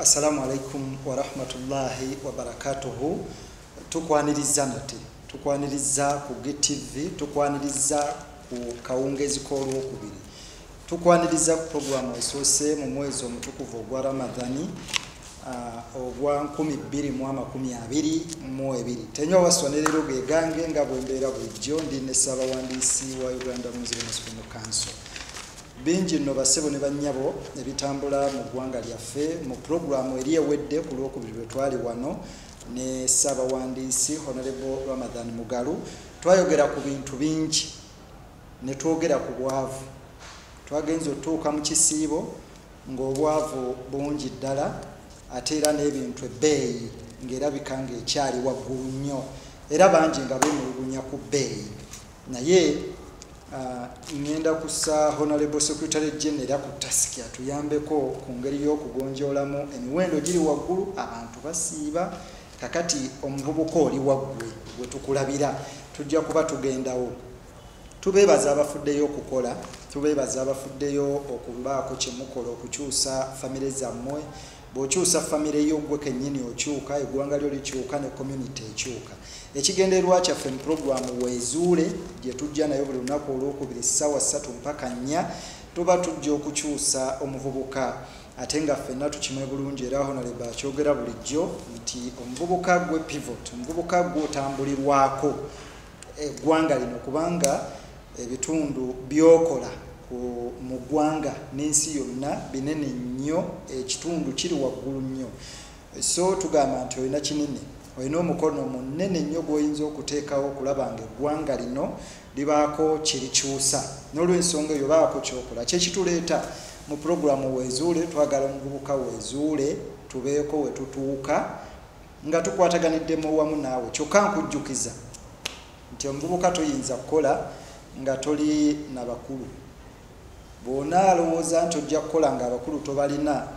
Assalamu alaikum wa rahmatullahi wa barakatuhu. Tukwaniriza nate. Tukwaniriza ku GTV, tukwaniriza ku kawungezi k'olwokubiri. Tukwaniriza ku programu esose mu mwezi omutukuvu ogwa Ramadhani ogwa 2022. Tenyo wasonelero gegange nga bwembeera bulijjo ndi ne Ssaabawandiisi wa Uganda Muslim Council. Bingi no basebo ne bannyabo ebitambula mu ggwanga lyaffe mu programu eri ewedde ku lwokubiri bwe twali wano ne Ssaabawandiisi Honorable Ramadhan Mugalu. Twayogera ku bintu bingi ne twogera ku bwavu. Twagenze otuuka mu kisiibo ng'obwavu bungi ddala ate era n'ebintu ebbeeyi ng'erabika ng'ekyali waggulu nnyo era bangi nga beemulugunya ku bbeeyi. Naye ngenda kussa Honorable Secretary General ku task atuyambeko ku ngeri y'okugonjoolamu emiwendo giri waggulu, abantu basiiba, kakati omuvubuka oli waggwe gwe tukulabira tujja kuba tugendawo. Tubeebaza abafuddeyo okukola, tubeebaza abafuddeyo okubaako kye mukola okukyusa famire zammwe. Bw'okyusa famire yo gwe kennyini okyuka, eggwanga lyo likyuka ne community ekyuka. Ekigendererwa kyaffe mu programu Weezuule gye tujja nayo buli lunaku olwokubiri ssaawa 3 mpaka 4 tuba tujja okukyusa omuvubuka. Ate nga ffenna tukimwe bulungi era Honorable akyogera bulijjo nti omuvubuka gwe pivot, omuvubuka gwe otambulirwako eggwanga lino kubanga ebitundu byokola mu ggwanga n'ensi yonna binene nnyo, ekitundu kiri waggulu nnyo. So tugamba nti olina kinene, olina omukono munene nnyo gw'oyinza okuteekawo okulaba nga eggwanga lino libaako kirikyusa. N'olw'ensonga eyo baako kyokola. Kyekituleeta mu programu Weezuule, twagala omuvubuka Weezuule tubeeko we tutuuka nga tukwataganiddemu wamu naawe. Kyokka nkujjukiza nti omuvubuka toyinza kukola nga toli na bakulu. Bw'ona alowooza nti ojja kukola nga abakulu tobalina,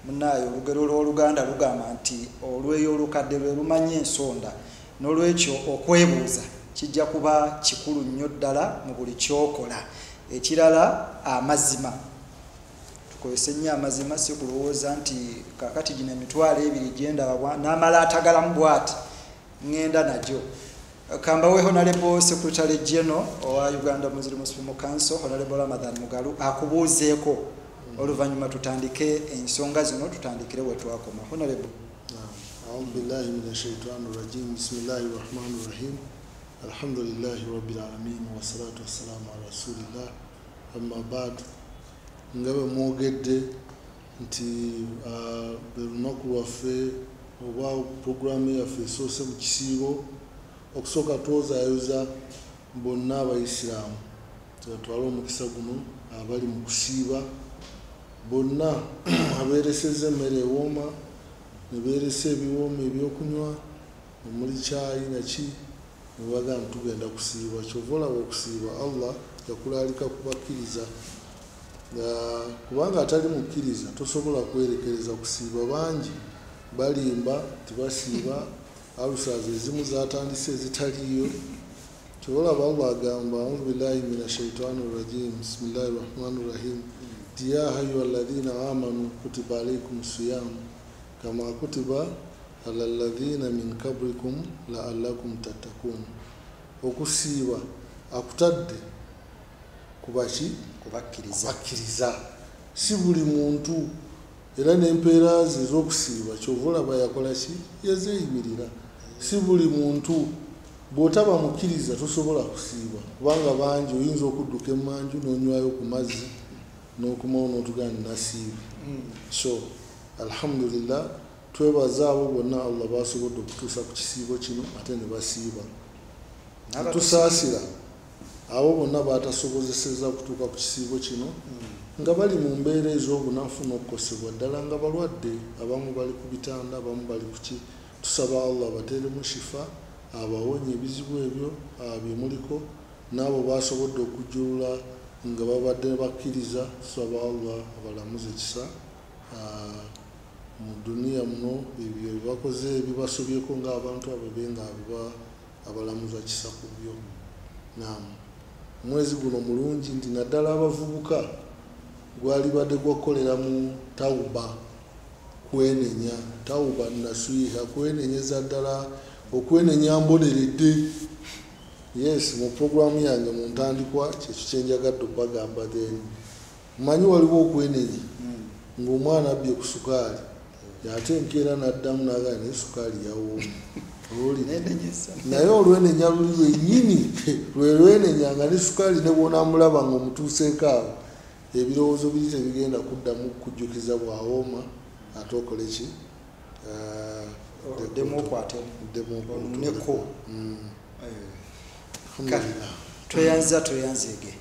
munnaayo olugero lw'Oluganda lugamba nti olweyo olukadde lwe lumanya ensonda. N'olwekyo okwebuuza kijja kuba kikulu nnyo ddala mu buli kyokola. Ekirala amazima. Tukozese nnyo amazima, si kulowooza nti kakati gino emitwalo 2 gyendaba n'amala atagalamu bw'ati ngenda nagyo. Kambawe Honorable Secretary General wa Uganda Muslim Council Honorable Ramadhan Mugalu akubuuzeeko oluvannyuma tutandike ensonga zino, tutandikire we twakoma. Honorable. A'udhu billahi minash shaitanir rajim. Bismillahir rahmanir rahim. Alhamdulillahi rabbil alamin wa salatu wassalamu ala rasulillah. Amma ba'd. Ngabe mwogedde nti lunaku lwaffe oba programu yaffe esoose mu kisiibo okusooka twozaayoza bonna Abayisiraamu twala omukisa guno abali mu kusiiba bonna abeeresezza emmere ewooma ne beeresa ebiwooma ebyokunywa omuli kyayi naki ne bagamba tugenda kusiiba. Kyova olaba okusiiba Allah yakulaalika kubakkiriza kubanga atali mukkiriza tosobola kwerekereza kusiiba. Bangi balimba tibasiiba, alusaza ezimu zatandise ezitaliyo. Kyolaba Allah agamba a'udhu billahi minash shaitanir rajim. Bismillahir rahmanir rahim. Ya ayyuhalladhina amanu kutiba alaykumus siyam kama kutiba alal ladhina min qablikum la'allakum tattaqun. Okusiiba akutadde kubaki kubakkiriza. Si buli muntu era n'empeera ze z'okusiiba kyova olaba yakola ki yazeeyimirira. Si buli muntu bw'otaba mukkiriza tosobola kusiiba kubanga bangi oyinza okudduka emmanju n'onywayo ku mazzi n'okumawo n'otugamba nasiiba. So alhamdulillah twebaza abo bonna Allah basobodde okutuusa ku kisiibo kino ate ne basiiba. Tusaasira abo bonna batasobozeseza kutuuka ku kisiibo kino nga bali mu mbeera ez'obunafu n'okukosebwa ddala nga balwadde, abamu bali ku bitanda, abamu bali ku ki. Tusaba Allah bateeremu shifa, abawonye ebizibu ebyo byemuliko, n'abo basobodde okujjulula nga babadde bakkiriza. Tusaba Allah abalamuze kisa mu duniya muno ebyo ebibakoze ebibasobyeko ng'abantu abo benga abalamuza kisa ku byo. Omwezi guno mulungi nti naddala abavubuka gwali badde gwakolera mu tawuba kwenenya tawuba nasuiha kwenenyeza ddala okwenenya mboneredde. Yes, mu programu yange mu ntandikwa kyekyo kyenjagadde okubagamba then mmanyi waliwo okwenenya ng'omwana abbye ku sukaali ate enkeera n'addamu n'agamba naye sukaali yawooma naye olwenenya luli lwennyini lwe lwenenya nga ne sukaali ne bw'onaamulaba ng'omutuuseeko awo ebirowoozo biri tebigenda kuddamu kujjukiza bwawooma ate okole ki demukwateko tweyanzege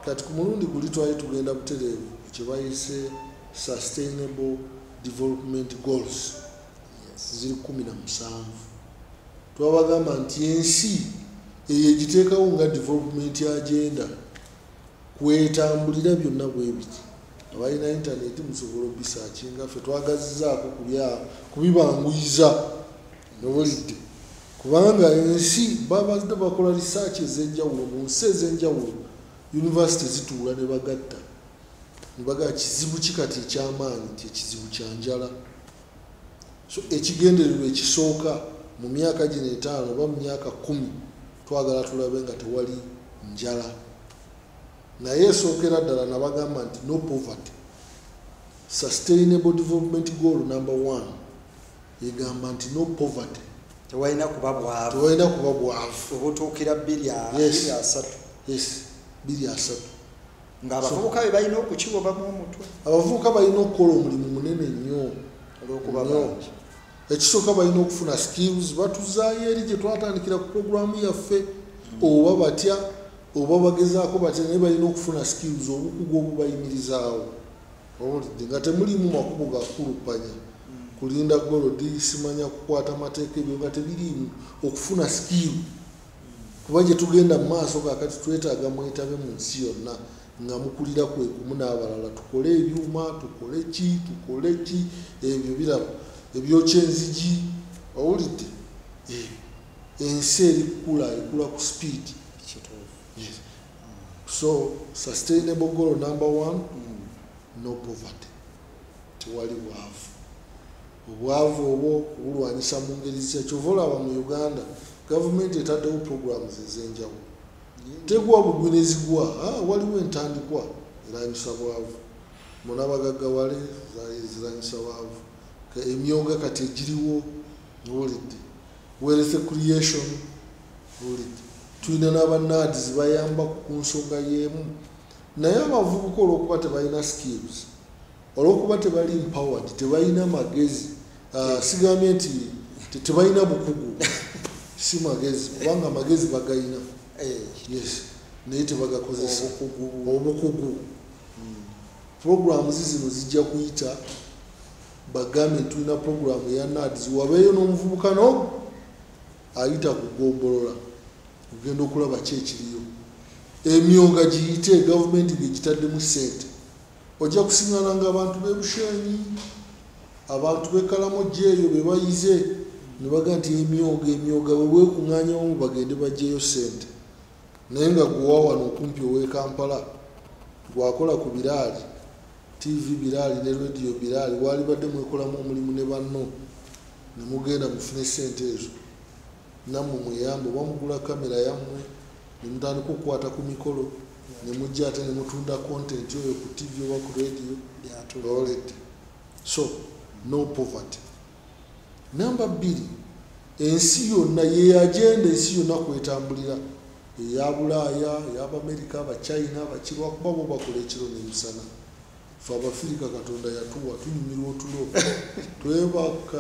kati ku mulundi guli twali tugenda butereevu kye bayise sustainable development goals ziri 17 twabagamba nti ensi eyo egiteekawo nga development agenda kwetambulira byonna bwe biti abalina intaneti musobola obisakinga ffe twagazizaako kubibanguyiza nobulidde kubanga ensi babadde bakola research ez'enjawulo mu nsi ez'enjawulo university zituula ne bagatta nibaga kizibu kikati ekyamaanyi nti ekizibu kya njala. So ekigendererwa ekisooka mu myaka gino 5 oba mu myaka 10 twagala tulabe nga tewali njala, naye esookera ddala nabagamba nti no poverty. Sustainable development goal number 1 egamba nti no poverty, tewalina kuba bwavu obutuukira 2.3. Yes, 2.3 ng'abavubuka be balina okukiwobamu omutwe. Abavubuka balina okukola omulimu munene nnyo olw'okuba bangi. Ekisooka balina okufuna skills, batuzaayo eri gye twatandikira ku programu yaffe, oba batya oba bagezaako batya, naye balina okufuna skills obukugu obubayimirizaawo. Owulidde nga temulimu makubo ga kulupanya kulinda golodi simanya kukwata amateeka ebyo nga tebirimu, okufuna skill. Kuba gye tugenda mu maaso kakati twetaaga mwetabe mu nsi yonna nga mukulira kwekumu n'abalala, tukole ebyuma, tukole ki ebyo biraba ebyokya enzigi. Owulidde ensi ekula ku speed. Yes. So sustainable goal number 1 no poverty, tewali bwavu. Obwavu obwo bulwanyisa mu ngeri kyova olaba mu Uganda gavumenti etaddewo programs ez'enjawulo, tegwa bugwi nezigwa, waliwo entandikwa eranyisa bwavu, munabagaggawale ziranyisa bwavu, emyonga kati egiriwo. Owulidde wealth creation, owulidde tulina n'abanaadi zibayamba ku nsonga y'emu, naye abavubuka olw'okuba tebalina skills, olw'okuba tebali empowered, tebalina magezi, sigambye nti tebalina bukugu, si magezi kubanga magezi bagayina, yes, naye tebagakozesa obukugu. Programs zino zijja kuyita bagambe tulina programu eya NADS, wabeeyo n'omuvubuka no ayita kugombolola ogenda okulaba ki ekiriyo, emyonga giyite gavumenti gegitaddemu ssente, ojja kusiŋŋana ng'abantu b'ebushenyi, abantu b'ekalamoja eyo be bayize ne baga nti emyonga bwe bwekuŋŋaanyamu bagende baggyeyo ssente, naye nga gwewa wano okumpi ow'e Kampala gwakola ku biraali TV biraali ne radio biraali, walibadde mwekolamu omulimu ne banno ne mugenda mufune ssente ezo, nammwe mweyambe bamugula kamera yammwe ne mutandika okukwata ku mikolo ne mujja ate ne mutunda content oyo ku TV oba ku radio yatulolete. So no poverty. Number 2, ensi yonna ye agenda, ensi yonna kwetambulira, eya Bulaaya, ey'Abamerika, Abachina, Abakirwa, kuba bo bakola ekiro n'emisana. Ffe Abafirika Katonda yatuwa tunyumirwa otulo twebaka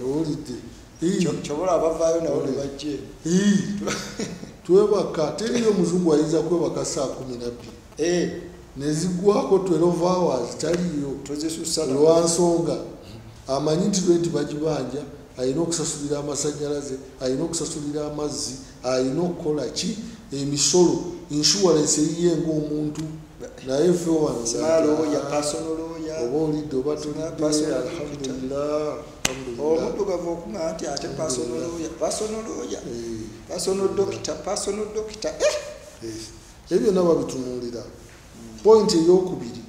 owulidde kyobola abavaayo nabo ne bajje twebaka, teriyo muzungu ayinza kwebaka saa 12 nezigwako 12 hours taliyo lwansonga amanyi nti lwenti bagibanja, alina okusasulira amasannyalaze, alina okusasulira amazzi, alina okukola ki emisolo, insurance eyiye ng'omuntu, naye ffe oba olidde oba tolidde, alhamdulillah omuddugavu okuŋŋa nti ate personal doctor ebyo byonna babitunuulira. Point ey'okubiri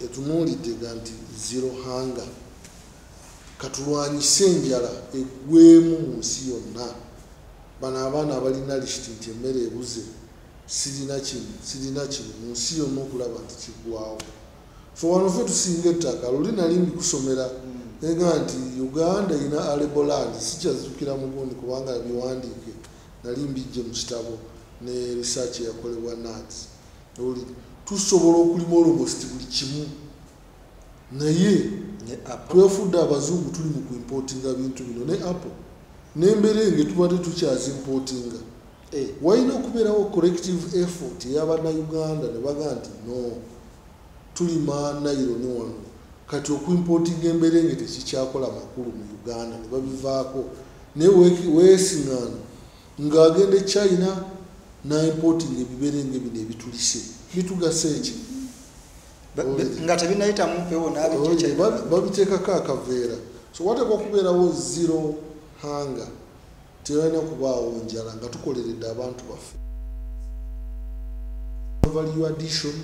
etunuulidde nti zero hunger katulwanyise enjala eggwemu mu nsi yonna. Bano abaana abalina lisiti nti emmere ebuze sirina kino mu nsi yonna okulaba nti kiggwawo. Fe wano ffe tusinga ettaka luli nali mbikusomera ega nti Uganda ina arable land sikyazukira mu gundi kubanga biwandiike nali mbijje mu kitabo ne research yakolebwa NADS. Tusobola okulima almost buli kimu naye twefudde abazungu tuli mu kuimportinga bintu bino ne apple n'emberenge tuba tetukyazimportinga. Walina okubeerawo collective effort ey'Abannayuganda ne baga nti no tulima nayironi wano kati okuimportinga emberenge tekikyakola makulu mu Uganda ne babivaako naye weesiŋŋaana ng'agenda China n'importinga ebiberenge bino ebitulise bitugasa eki nga tebinayita mu mpewo babiteekako akaveera. So wateekwa okubeerawo zero hunger tebalina kubaawo njala nga tukoleredde abantu baffe. Value addition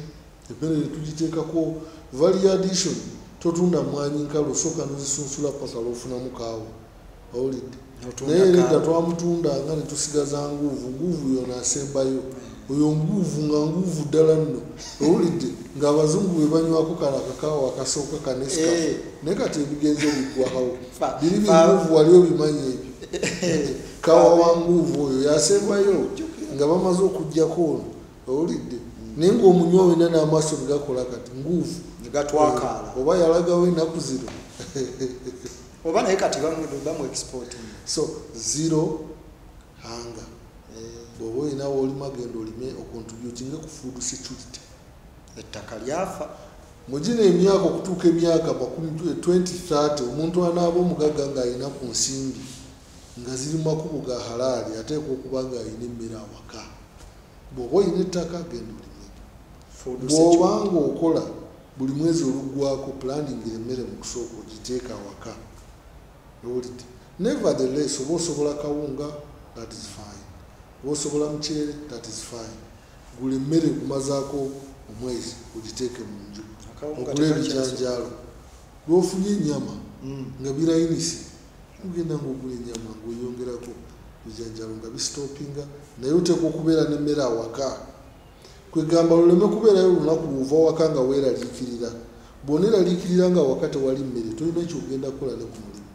emmere netugiteekako value addition totunda mwanyi nkalu osooka nozisunsula paka lwofunamu kaawo owulidde naye edda twamutundanga ne tusigaza nguuvu yono asembayo oyo nguuvu nga nguuvu ddala nno owulidde ng'abazungu be banywako kala akakaawo akasooka kanesika naye kati ebigenzo biggwawo biri binguuvu wali obimanyi ebyo kawa wa nguuvu oyo yasembayo nga bamaze okuggyako ono owulidde naye ng'omunywa wena n'amaaso negakola kati nguuvu gatwakaala oba yalagawo ennaku zino oba naye kati bamu exporting. So zero hunger bw'oba olina woolima genda olime okontributinge ku food security. Ettaka lyafa mugina emyaka okutuuka emyaka 2030 omuntu anaaba omugagga ng'alina ku nsimbi nga ziri mu makubo ga halaali ateekwa okuba ng'alina emmere awaka. Bw'oba olina ettaka genda olime. Bw'obanga okola buli mwezi oluggwako planning emmere mu kusooka ogiteeka awaka. Nevertheless oba osobola kawunga that is fine, oba osobola muceere that is fine. Gula emmere gumazaako omwezi ogiteeke mu nju ogula ebijanjaalo lwofunye ennyama nga birayinise ogenda ngaogula ennyama ngaoyongerako ebijanjaalo nga bisitopinga naye oteekwa okubeera n'emmere awaka. Kwegamba luleme kubeerayo olunaku lwova waka nga weeraliikirira. Bw'oneeraliikirira nga waka tewali mmere tolina kyogenda kukola ne ku mulimu.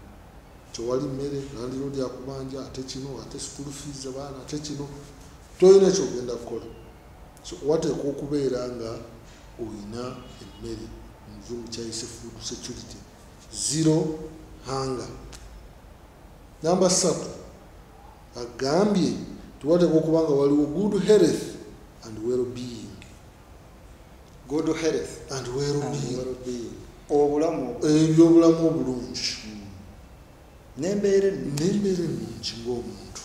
Tewali mmere nandiroodi akubanja ate kino ate school fees abaana ate kino tolina kyogenda kukola. So wateekwa okubeera nga olina emmere muzungu kyayise food security. Zero hunger. Number 3 agambye tiwateekwa okuba nga waliwo good health and well-being. Good health and well-being. Obulamu ebyobulamu obulungi n'embeera ennungi ng'omuntu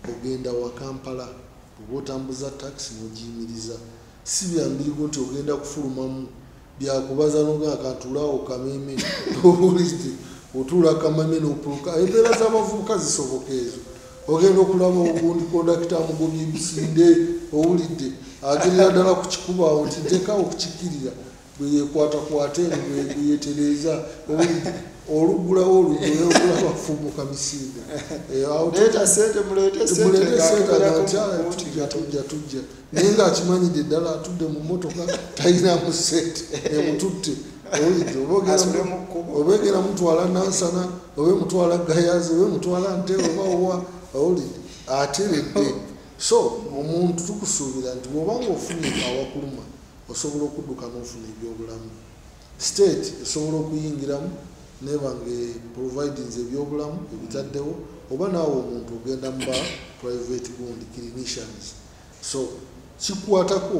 ogenda wa Kampala oba otambuza taxi n'ogiyimiriza si byambirigo nti ogenda kufulumamu byakubaza noga akatuulaawo kameme owulidde otuula kameme n'opuluka embeera z'abavubuka zisoboka ezo ogenda okulaba ogundi kondakita amugobya ebisinde owulidde agerera ddala ku kikuba awo nti nteekaawo okukikkirira bwe yeekwatakwata eno bwe yeetereeza owulidde olugulawo olugulawo okulaba afumuka misinde tujja naye ng'akimanyidde ddala atudde mu mmotoka talinamu sente emututte owulidde obeegera mutwala nansana oba mutwala gayazi oba mutwala nte oba owa owulidde ateredde. So omuntu tukusuubira nti bw'obanga ofunye awakuluma osobola okudduka n'ofuna ebyobulamu. State esobola okuyingiramu nebange providings ebyobulamu ebitaddewo oba naawe omuntu ogenda mu ba private gundi clinicians. So kikwatako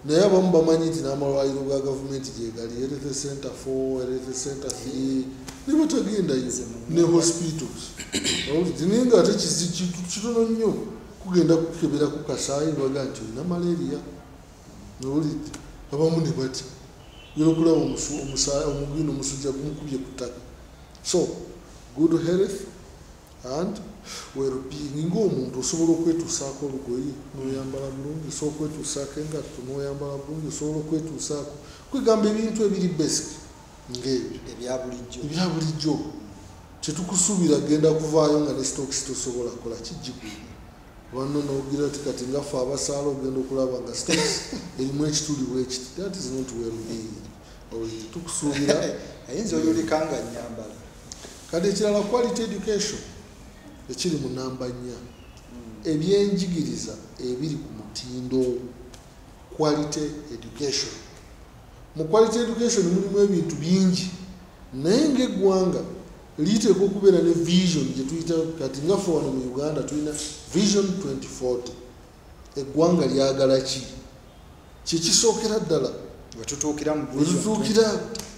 naye abamu bamanyi nti n'amalwaliro ga gavumenti gyegali health center 4 health center 3 nebatagendayo ne hospitals naye nga ate kitono nnyo kugenda kukebera ku kasaayi baga nti olina malaria nowulidde abamu ne bati gera okulaba omugino omusujja gumukubye ku ttaka. So good health and well-being ng'omuntu osobola okwetuusaako olugoye n'oyambala bulungi, osobola okwetuusaako engatto n'oyambala bulungi, osobola okwetuusaako kwegamba ebintu ebiri basic ng'ebyo ebya bulijjo tetukusuubira genda kuvaayo nga ne stocks tosobola kukola kijjikuuma wanno n'ogira ti kati nga ffe abasaala ogenda okulaba nga stocks erimu ekituli bwekiti. That is not well being. Tukusuubira ayinza oyolikanga nyambala. Kati ekirala quality education ekiri mu namba 4 ebyenjigiriza ebiri ku mutindo quality education. Mu quality education mulimu ebintu bingi naye ng'eggwanga liteeka okubeera ne vision gye tuyita kati nga ffe wano mu Uganda tulina vision 2040. Eggwanga lyagala ki? Kyekisookera ddala wetutuukira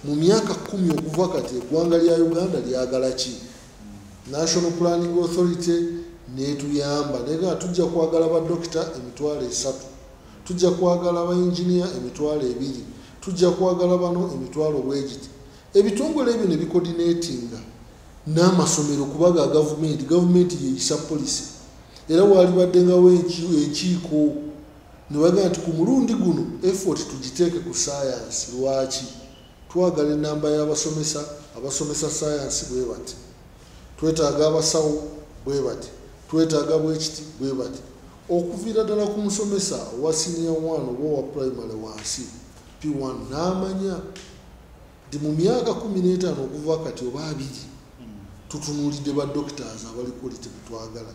mu myaka 10 okuva kati eggwanga lya Uganda lyagala ki? National Planning Authority netuyamba nega tujja kwagala badokita emitwalo 3, tujja kwagala ba engineer emitwalo 2, tujja kwagala bano emitwalo bwegiti. Ebitongole ebyo ne bicoordinatinga n'amasomero kubaga government yeyisa policy era wali baddengawo ekiiko ne baga nti ku mulundi guno effort tugiteeke ku science. Lwaki? Twagala enamba y'abasomesa science bwe bati, twetaaga abasawo bwe bati, twetaaga bwekiti bwe bati, okuviira ddala ku musomesa owa senior 1 oba owa primary wansi P1 n'amanya ndi mu myaka 15 okuva kati oba 2 tutunuulidde ba doctors abali quality betwagala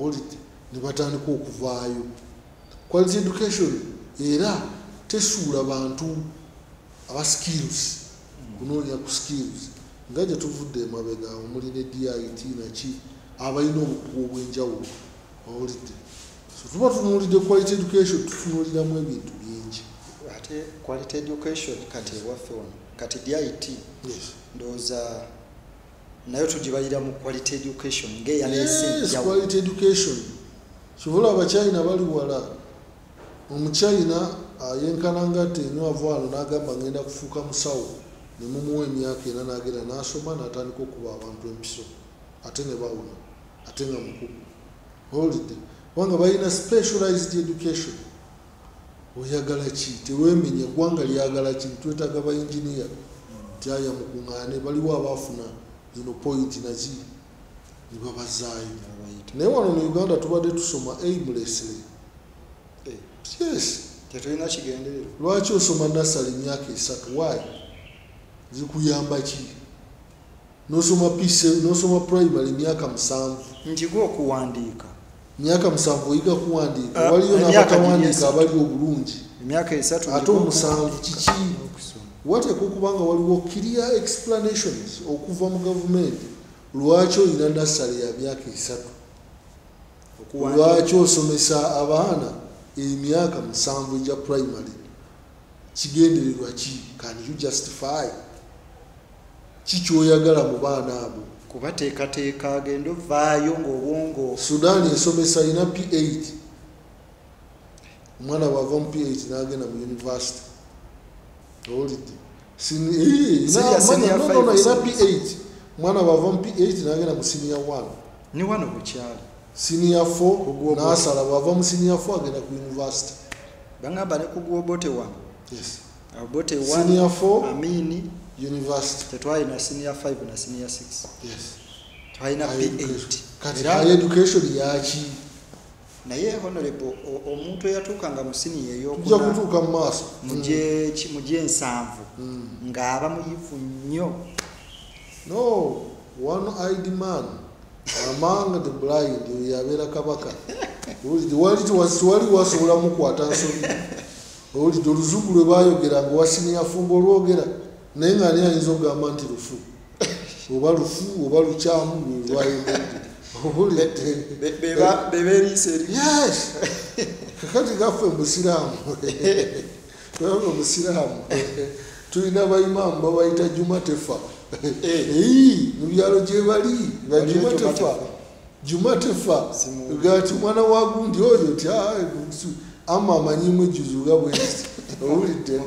olite ne batandika okuvaayo. Quality education era tesuula bantu aba skills kunoonya ku skills nga gye tuvudde emabega omuli ne DIT naki abalina obukugu obw'enjawulo olite. So tuba tunuulidde quality education tutunuuliramu ebintu bingi. Ate quality education kati waffe wano kati DIT ndowooza nayo tugibalira mu quality education ng'eyanensi quality education. Kivula abachina bali wala omuchina yenkana ngate nywavu wano n'agamba ngenda kufuuka musawo ne mumuwa emyaka 4 n'agenda n'asoma n'atandika okuba abantu empiso ate ne bawona ate nga mukugu holiday wanga balina specialized education. Oyagala ki? Teweemenya eggwanga lyagala ki? Twetaaga ba engineer tyaya mukuŋŋaane baliwo abaafuna zino point nazi ne babazaayo. Naye wano mu Uganda tubadde tusoma aimlessly. Yes. Tetulina kigendererwa. Lwaki osoma nasali myaka 3? Why? Zikuyamba ki? Nosoma primary myaka 7. Njigo okuwandiika. Myaka 7 oyiga kuwandiika. Waliyo n'abatawandiika abali obulungi. Emyaka 3 ate 7 kiki? Wateeka okubanga waliwo clear explanations okuva mu government lwaki olina nasale ya myaka 3. Lwaki osomesa abaana emyaka 7 egya primary? Kigendererwa ki? Can you justify? Kikyoyagala mu baana abo? Kubateekateeka agenda ovaayo ng'obwongo. Sudan esomesa ina P8. Omwana bw'ava mu P8 n'agenda mu university. Olidde. Ina P8. Mwana bw'ava mu P8 n'agenda mu senior 1. Ni wano bukyali. Senior 4 n'asala bw'ava mu senior 4 agenda ku university. Bangamba ne kugwa Obote 1. Yes. Obote 1. Senior 4 Amini university. Tetwalina senior 5 na senior 6. Yes. Twalina P8. Kati higher education yaki? Naye honorable omuntu eyatuukanga mu senior ey'okuna tujja kutuuka mu maaso muje 7 ng'aba muyivu nnyo. No, one-eyed man among the blind yabeera kabaka. Wali wasobola mukwata nsobi. Olidde oluzungu lwe baayogera nga wasiniya fumbo olwogera naye nga ani ayinza okugamba nti lufu oba lufu oba lukyamu lwayogedde bebeeriisa eri. Yes. Kakati gaffe musiraamu tulina baimaamu babayita Jumatefa. Mu byalo gye bali Jumatefa gati mwana wa gundi oyo ti ama amanyimu ejuzuga bwezi owulidde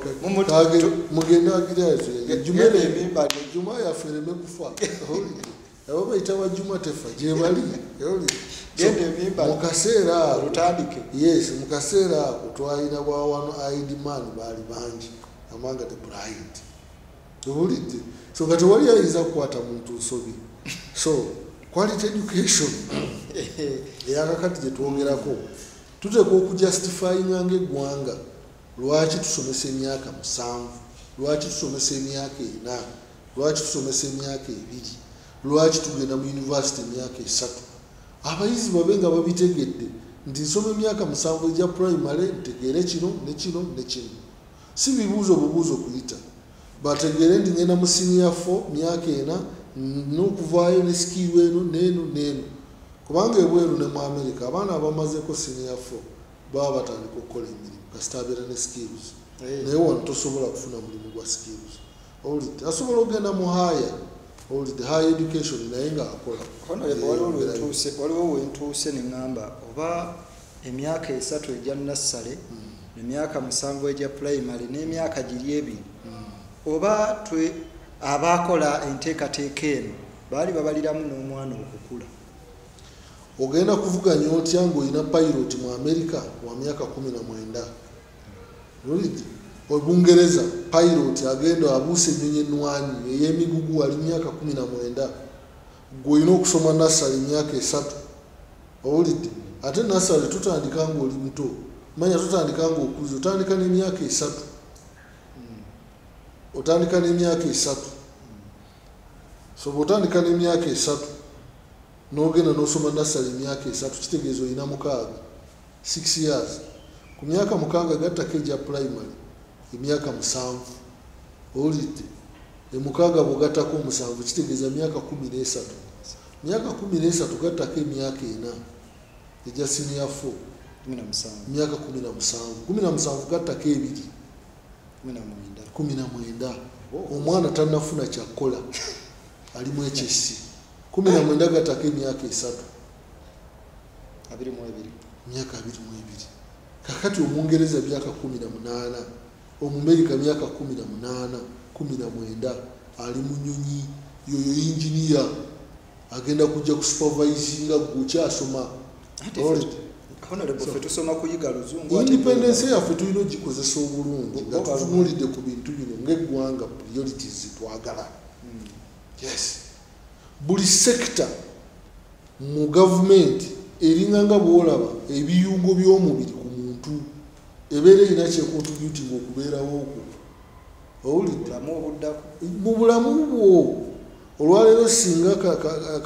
mugenda agirazo ejumere emimba ejuma yafereme kufa owulidde abo bayita wa Jumatefa gye bali owulidde genda emimba mukaseera lutandike. Yes, mukaseera ako twalina bwa one eyed man baali bangi amanga the blind owulidde so nga tewali ayinza kukwata muntu nsobi so quality education eyakakati gye twongerako tuteekwa okujustifyinga ng'eggwanga lwaki tusomesa emyaka 7 lwaki tusomesa emyaka 4 lwaki tusomesa emyaka 2 lwaki tugenda mu university emyaka 3 abayizi babe nga babitegedde nti nsoma emyaka 7 egya primary ntegeere kino ne kino ne kino si bibuuzo bubuuzo kuyita bategeere ndi ngenda mu senior 4 myaka 4 n'okuvaayo ne skill eno neeno kubanga ebweru ne mu America abaana abamazeko senior 4 baba batandika okukola emirimu kasita abeera ne skills naye wano tosobola kufuna mulimu gwa skills owulidde asobola okugenda mu higher owulidde higher education naye nga akola waliwo wentuuse ne ŋŋamba oba emyaka 3 egya nassale emyaka 7 egya primary n'emyaka giri ebiri oba abakola enteekateeka eno baali babaliramu n'omwana okukula ogenda kuvuganya otya ng'olina pilot mu America wa myaka 19 owulidde Obungereza pilot agenda abuuse ennyonyi ennwanyi ey'emigugu ali myaka 19 gw'olina okusoma nassale myaka 3 owulidde ate nassale tutandika ng'oli muto manya tutandika ng'okuza otandika n'emyaka 3 otandika n'emyaka 3 so bw'otandika n'emyaka 3 n'ogenda n'osoma nassale emyaka 3 kitegeeza olina 6 years ku myaka 6 gattako egya primary emyaka 7 owulidde emukaaga bw'ogattako 7 kitegeeza myaka 13 myaka 13 gattako emyaka 4 egya senior 4 myaka 17 gattako 2 19 omwana tannafuna kyakukola ali mu HSC 19 gattako emyaka 3 myaka 22 kakati Omungereza myaka 18 Omumerika myaka 18 19 ali mu nnyonyi yoyo engineer agenda kujja ku supervisinga gukyasoma tusoma kuyiga luzungu independence yaffe tulina ogikozesa obulungi nga tutunulidde ku bintu bino ng'eggwanga priorities twagala yes buli sector mu government eringa nga bwolaba ebiyungo by'omubiri ku muntu ebeera erina kyekontributing okubeerawo okwo owulidde mu bulamu bwo olwaleero singa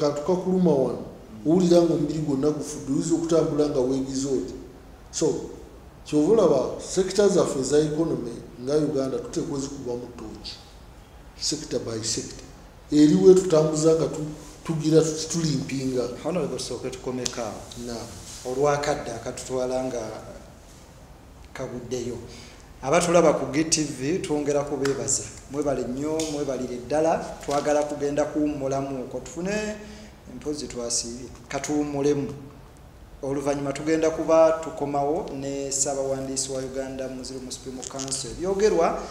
kantu kakuluma wano owulira nga omubiri gwonna gufudde oyinza okutambula nga weegize oti so kyova olaba sekita zaffe eza economy nga Uganda tuteekwa zikuba mu ttooki sector by sector eriwe tutambuza nga tugira tulimpinga honorable soke tukomeka olwakadde akatutwala nga kaguddeyo abatulaba ku GTV twongera kubeebaza mwebale nnyo mwebalire ddala twagala kugenda kuwummulamu okwo tufune empozi twasiibye katuwummulemu oluvannyuma tugenda kuba tukomawo ne Ssaabawandiisi wa Uganda Muslim Supreme Council ebyogerwa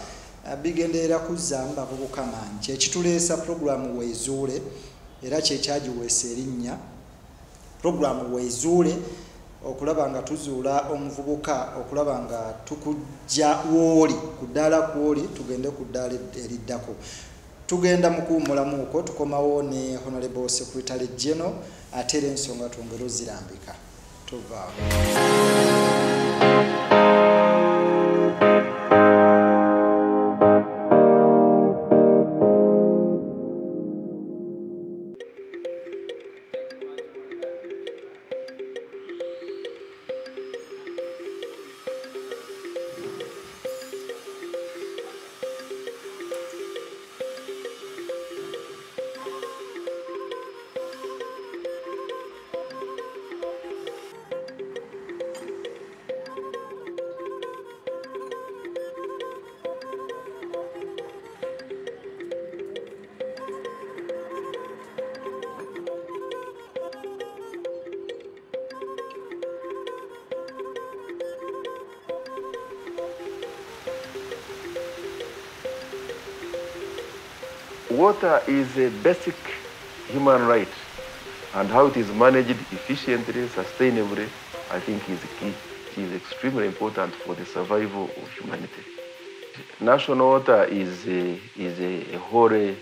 bigenderera kuzamba abavubuka maanyi kyekituleesa puroguramu Weezuule era kyekyagiweesa erinnya puroguramu Weezuule okulaba nga tuzuula omuvubuka okulaba nga tukujja woli ku ddaala kwoli tugende ku ddaala eriddako tugenda mu kuwummulamu okwo tukomawo ne Honorable Secretary General ate era ensonga twongera ozirambika tuvaawo. Water is a basic human right, and how it is managed efficiently, sustainably, I think is key. It is extremely important for the survival of humanity. National Water is a wholly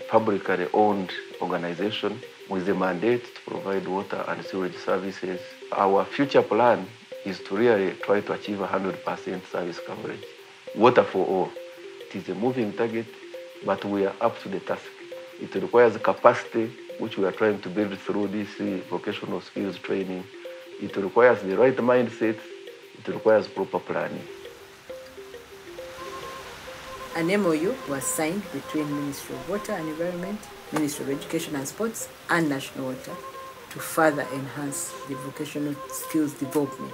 publicly owned organization with a mandate to provide water and sewage services. Our future plan is to really try to achieve 100% service coverage. Water for all. It is a moving target, but we are up to the task. It requires capacity, which we are trying to build through this vocational skills training. It requires the right mindset. It requires proper planning. An MOU was signed between Ministry of Water and Environment, Ministry of Education and Sports, and National Water to further enhance the vocational skills development.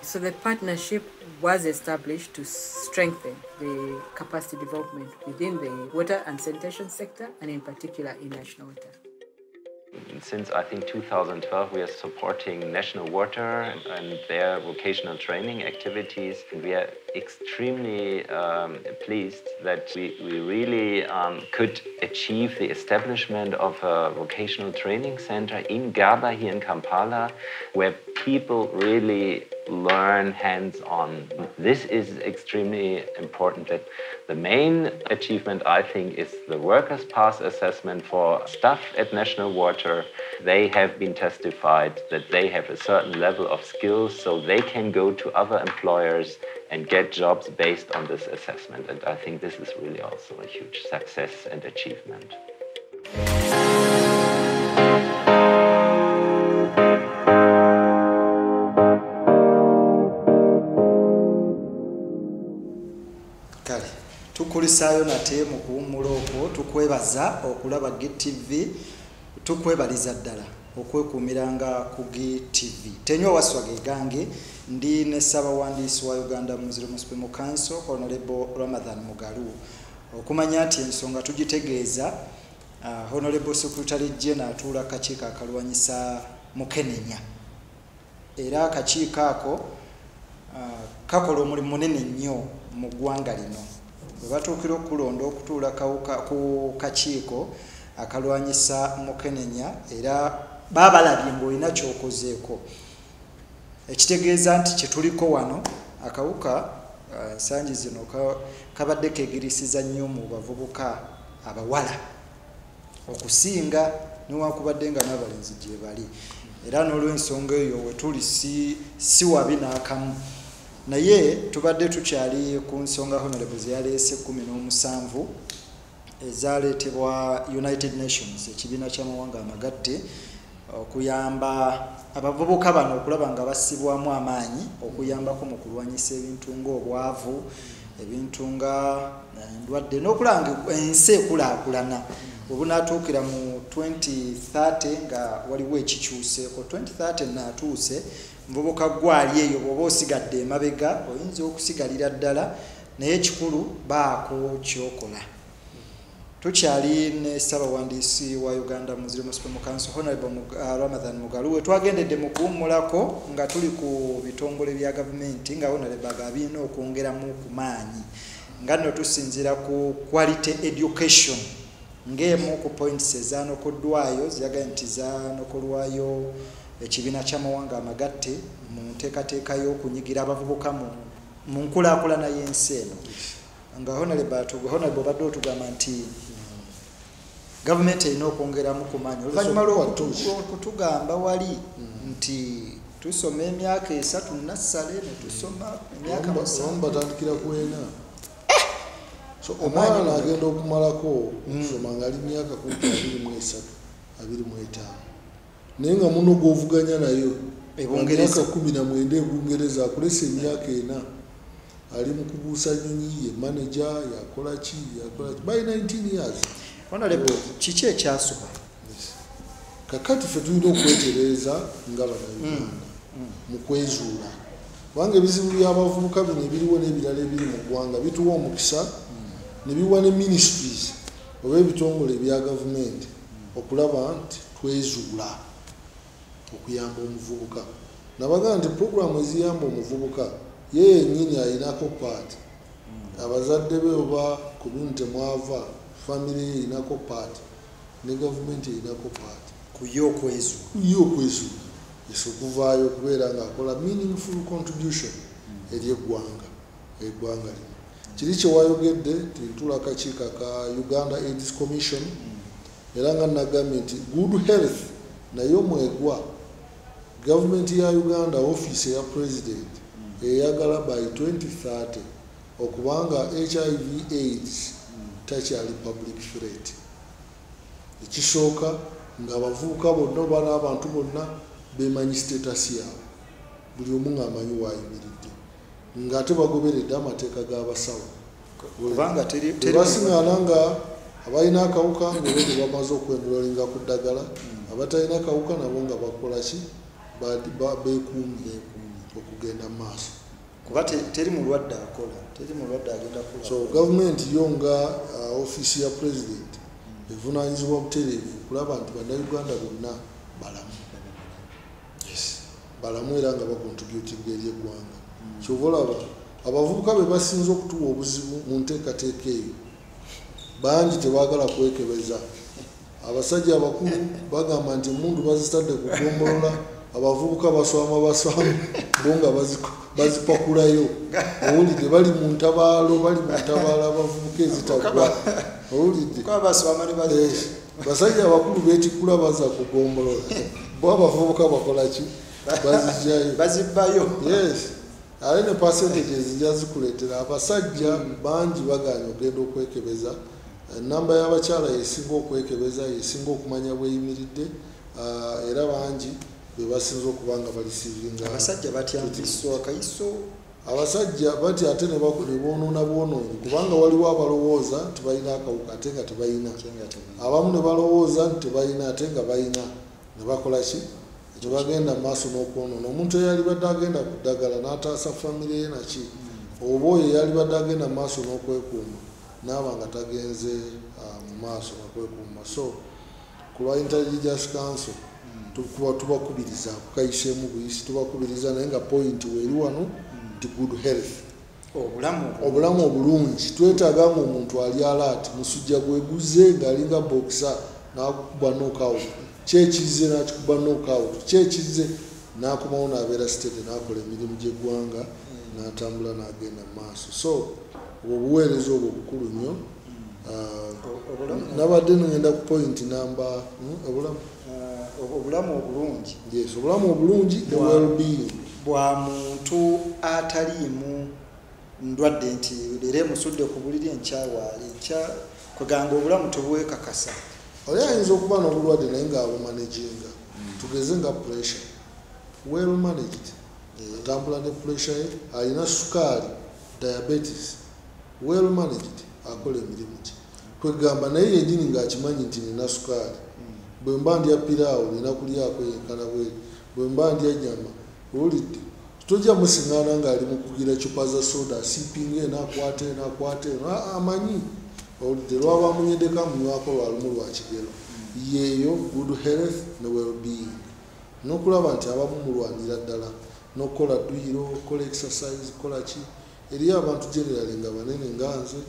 So the partnership was established to strengthen the capacity development within the water and sanitation sector, and in particular in National Water. Since I think 2012, we are supporting National Water and their vocational training activities. And we are extremely pleased that we really could achieve the establishment of a vocational training center in Gaba here in Kampala, where people really learn hands-on. This is extremely important. That the main achievement, I think, is the workers' pass assessment for staff at National Water. They have been testified that they have a certain level of skills, so they can go to other employers and get jobs based on this assessment. And I think this is really also a huge success and achievement. Tukulisaayo nate mu kuwummula okwo, tukwebaza okulaba GTV, tukwebaliza ddala okwekuumiranga ku GTV. Tenywa waswa gegange, ndi ne Ssaabawandiisi wa Uganda Muslim Supreme Council, Honorable Ramadhan Mugalu. Okumanya nti ensonga tugitegeeza, Honorable Secretary General atuula akakiiko akalwanyisa Mukenenya. Era akakiiko ako kakola omulimu munene nnyo mu ggwanga lino. Batuukira okulonda okutuula ku kakiiko akalwanyisa Mukenenya, era baabalabye ng'olina ky'okozeeko. Ekitegeeza nti kye tuliko wano akawuka ensangi zino kabadde keegirisiza nnyo mu bavubuka abawala okusinga newankubadde nga n'abalenzi gye bali. Era n'olw'ensonga eyo we tuli si wabi n'akamu. Naye tubadde tukyali ku nsonga Honorable zeyaleese 17 ezaleetebwa United Nations, ekibiina ky'amawanga amagatte, okuyamba abavubuka bano okulaba nga bassibwamu amaanyi okuyambako mu kulwanyisa ebintu ng'obwavu, ebintu nga endwadde, n'okulanga ensi ekulaakulana. Obunaatuukira mu 2030 nga waliwo ekikyuseeko. 2030 naatuuse, muvubuka gwali eyo bw'oba osigadde emabega oyinza okusigalira ddala, naye ekikulu baako kyokola. Tukyali ne Ssaabawandiisi wa Uganda Muslim Supreme Council, Honorable Ramadhan Mugalu, we twagendedde mu kuwummulako nga tuli ku bitongole bya gavumenti nga Honorable agabina okwongeramu ku maanyi nga nno tusinziira ku quality education ng'emu ku points ezaanokoddwayo ziraga nti zaanokolwayo ekibiina ky'amawanga amagatte mu nteekateeka y'okunyigira abavubuka mu nkulaakulana y'ensi eno. Nga Honorable obadde otugamba nti gavumenti erina okwongeramu ku maanyi. Oluvannyuma lw'okutugamba wali nti tusoma emyaka 3 nassale ne tusoma emyaka 7 batandikira ku ena. So omwana agenda okumalako okusoma ngali myaka 23 25, naye nga muno gw'ovuganya nayo emyaka 19 ebungereza akulesa emyaka 4 ali mu kubuusa nnyonyi ye manager yakola ki by 19 years. Honorable, kiki ekyasoma? Kakati ffe tulina okwetereeza nga bannayuganda mu kwezuula, kubanga ebizibu by'abavubuka bino ebiriwo n'ebirala ebiri mu ggwanga bituwa omukisa ne biwa ne ministries oba ebitongole ebya gavumenti okulaba nti twezuula okuyamba omuvubuka. Nabaga nti programu eziyamba omuvubuka ye yennyini ayinako paati, abazadde be oba community mwava family ye eyinako paati, ne gavumenti eyinako paati kuyo okwezuula esokuvaayo okubeera ng'akola meaningful contribution eri eggwanga lino. kiri kye wayogedde tintula akakiiko ka Uganda AIDS Commission era nga nagambye nti good health nayo mwegwa gavumenti ya Uganda office ya president eyagala by 2030 okubanga HIV AIDS takyali public threat. Ekisooka nga abavubuka bonna bana abantu bonna bemanyi status yaabwe buli omu ng'amanyi wayimiridde ng'ate bagoberedde amateeka g'abasawo kubanga tebasiŋŋaana nga abalina akawuka ngaolwedde bamaze okwendolalinga ku ddagala abatalina akawuka nabo nga bakola ki beekuumye okugenda mu maaso kuba teri mulwadde akola teri mulwadde agenda kula. So gavumenti yo nga office ya president evunaanyizibwa butereevu kulaba nti bannayuganda bonna balamu. Yes, balamu era nga bakontributinga eri eggwanga. Kyova olaba abavubuka be basinze okutuwa obuzibu mu nteekateeka eyo bangi tebaagala kwekebeza. Abasajja abakulu bagamba nti emundu bazitadde ku ggombolola abavubuka baswama bo nga bazipakulayo owulidde bali mu ntabaalo abavubuka ezitagwa owulidde basajja abakulu betikula baza ku ggombolola bo abavubuka bakola ki bazibbayo. Yes, ale ne percentage zijja zikuleetera abasajja bangi baganya ogenda okwekebeza. Namba y'abakyala yesinga okwekebeza yesinga okumanya bweyimiridde era bangi bebasinza okuba nga balisiivinga. Abasajja batya mpiso akayiso. Abasajja bati ate ne boonoona bwonoonyi kubanga waliwo abalowooza nti balina akawuka ate nga tebalina. Abamu ne balowooza nti tebalina ate nga balina ne bakola ki ne bagenda mu maaso n'okwonoona. Omuntu eyali badde agenda ku ddagala n'ataasa famire ye naki oba oyo eyali badde agenda mu maaso n'okwekuuma n'aba nga tagenze mu maaso n'okwekuuma. So ku lwa Intelligence Council tubakubiriza kukayiseemu buyisi tubakubiriza naye nga point weeri wano nti good health obulamu obulungi. Twetaaga nga omuntu ali alert musujja gweguze ng'alinga boxer n'akuba knockout kyekize n'akikuba knockout kyekize n'akomawo n'abeera steady n'akola emirimu gy'eggwanga n'atambula n'agenda mu maaso. So obuweereza obwo bukulu nnyo. Nabadde ngenda ku point namba obulamu obulungi. Yes, obulamu obulungi ne well-being bwa muntu ataliimu ndwadde nti leero musudde ku buliri enkyawaali kwegamba obulamu tebuwekakasa. Oli ayinza okuba n'obulwadde naye ng'abumanaginga. Tugeze nga pressure well managed atambula ne pressure ye alina sukaali diabetes well managed akola emirimu ki kwegamba naye yennyini ng'akimanyi nti nina sukaali bwe mba ndya piraawo nina kulyako yenkana bwe mba ndya ennyama owulidde tojja musiŋŋaana ng'ali mu kugira cupa za soda asiipinga enaakwata amanyi owulidde lwaba munyeddeko amunywako lwalumu lwa kigero yeeyo good health ne well-being n'okulaba nti abamu mulwanira ddala n'okukola dduyiro okukola exercise kola ki eriyo abantu generally nga banene nga nze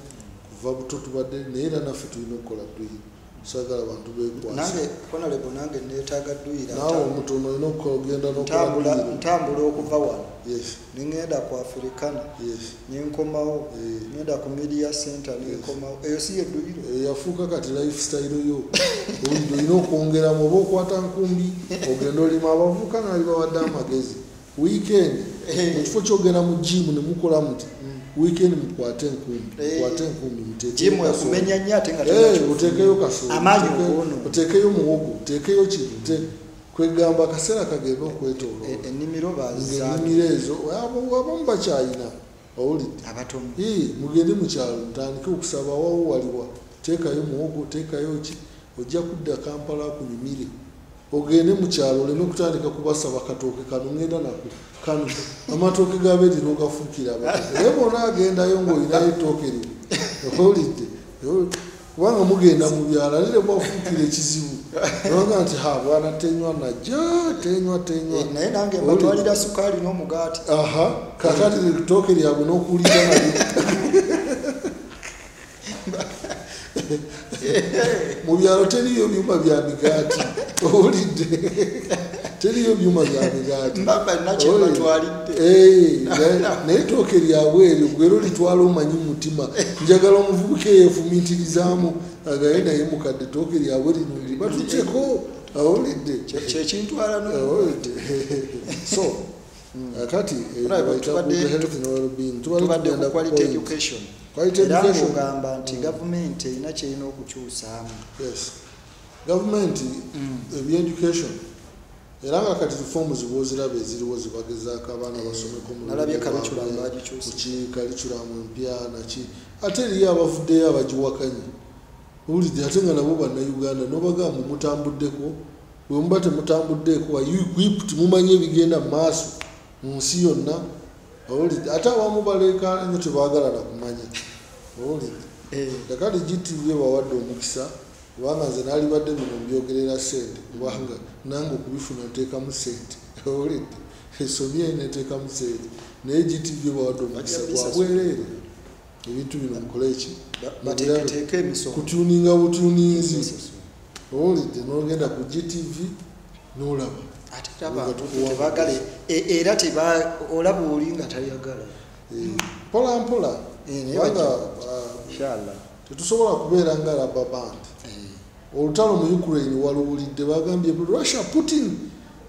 kuva buto tubadde naye era naffe tulina okukola dduyiro sagala abantu nange honorable nange neetaaga dduyiro naawe omutono olina okugenda n'okola ntambula okuva wano yes ningenda ku Africana yes ninkomawo ngenda ku media center ninkomawo eyo si yedduyiro yafuuka kati lifestyle yo owulidde olina okwongeramu oba okwata nkumbi ogenda olima abavubuka naali bawadde amagezi weekend mu kifo kyogenda mu gym ne mukola muti weekend mukwate enkumbi muteekeyo kumenya nnyo ate nga oteekeyo kasooli amaanyi okuwono oteekeyo muwogo oteekeyo kintu kwegamba akaseera kagenda okwetooloola ennimiro ennimiro ezo abamu bakyayina owulidde abatono mugende mu kyalo mutandike okusaba wawo waliwa teekayo muwogo teekayo ki ojja kudda Kampala kunyumire ogende mu kyalo oleme kutandika kubasaba katooke kano ngenda nako kano amatooke gabeedi n'ogafuukira abatooke naye bona agendayo ng'olinayo ettooke lyo owulidde kubanga mugenda mu byalo alire mwafuukira ekizibu nobanga nti bwana tenywa najja tenywa naye nange mbatwalira sukaali n'omugaati kakati ettooke lyabwe n'okuwulira nalyo mu byalo teriyo byuma bya migaati owulidde teriyo byuma bya migaati mbaba nakyo batwalidde naye ettooke lyabwe eryo gwero litwala omanyi mutima njagala omuvubuka eyefumiitirizaamu agaye naye mukadde ettooke lyabwe lino batukyeko awulidde kyekintwala so kati tubadde ku quality education era ng'ogamba nti gavumenti erina kyerina okukyusaamu. Gavumenti ebyeducation era nga kati reforms bw'oziraba eziriwo zibagezaako abaana basomeko nalabye curriculum empya naki ate eriyo abavuddeyo abagiwakanye owulidde ate nga nabo bannayuganda n'obagamba mutambuddeko bwe muba temutambuddeeko equipped mumanye ebigenda mu maaso mu nsi yonna owulidde ate abamu baleeka nyo tebaagala na kumanya owulidde kakati GTV bawadde omukisa kubanga nze naalibadde bino mbyogerera ssente kubanga nange okubifuna nteekamu ssente owulidde esomye neteekamu ssente naye GTV bawadde omukisa gwabwereere ebintu bino mukole eki kutuninga butuninzi owulidde n'ogenda ku GTV n'olaba tebagale era olaba oli nga tayagala mpola mpola kubanga tetusobola kubeera nga rubber band. Olutalo mu Ukraine waluwulidde bagambye Russia Putin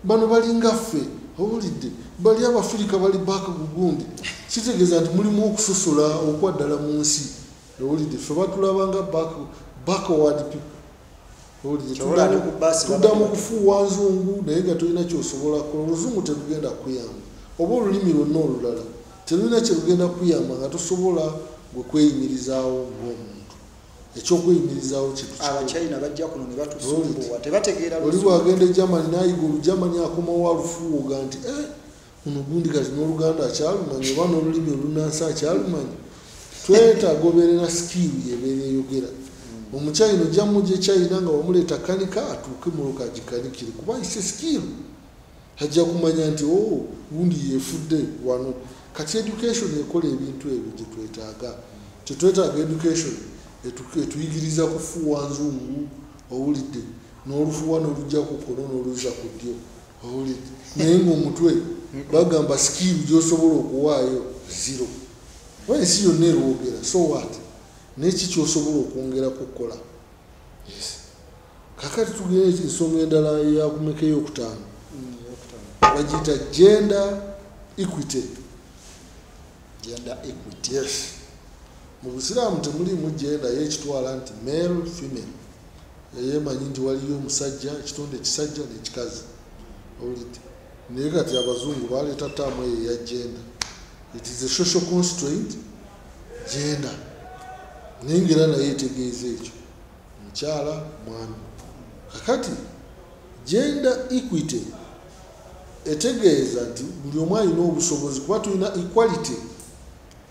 bano balinga ffe owulidde bali abafirika bali baaka gugundi kitegeeza nti mulimu okusosola okwaddala mu nsi owulidde ffe batulabanga backward people owulidde tudda mu kufuuwa nzungu naye nga tolina kyosobola kukola oluzungu terugenda kuyamba oba olulimi lwonna olulala terulina kyerugenda kuyamba nga tosobola gwe kweyimirizaawo ng'omuntu ekyokweyimirizaawo Abachina bajja kuno ne batusumbuwa tebategeera oli bwagenda Germany nayiga Germany akomawo alufuuga nti uno gundi kati n'oluganda akyalumanyi oba n'olulimi olunansi akyalumanyi twetaaga obeerera skill yebeera eyogera omuchina ojja mujje China nga wamuleeta kanika atuuke muloka agikanikire kuba ise skill ajja kumanya nti gundi yefudde wano kati education ekola ebintu ebyo gye twetaaga education etuyigiriza kufuuwa nzungu owulidde n'olufuuwa n'olujja ku kkono n'oluzza ku ddyo owulidde naye ng'omutwe bagamba skill gy'osobola okuwaayo zero oba ensi yonna erwogera so what n'eki ky'osobola okwongera kukola kakati tugenda ensonga endala yakumeka ey'okutaano bagiyita gender equity. Yes. Mu Busiraamu temulimu gender y'ekitwala nti male female yemanyi nti waliyo omusajja ekitonde ekisajja n'ekikazi owulidde naye kati abazungu baleeta ttaamu eyo eya gender. It is a social constraint gender naye ngera naye etegeeza ekyo mukyala mwami kakati gender equity etegeeza nti buli omu alina obusobozi kuba tulina equality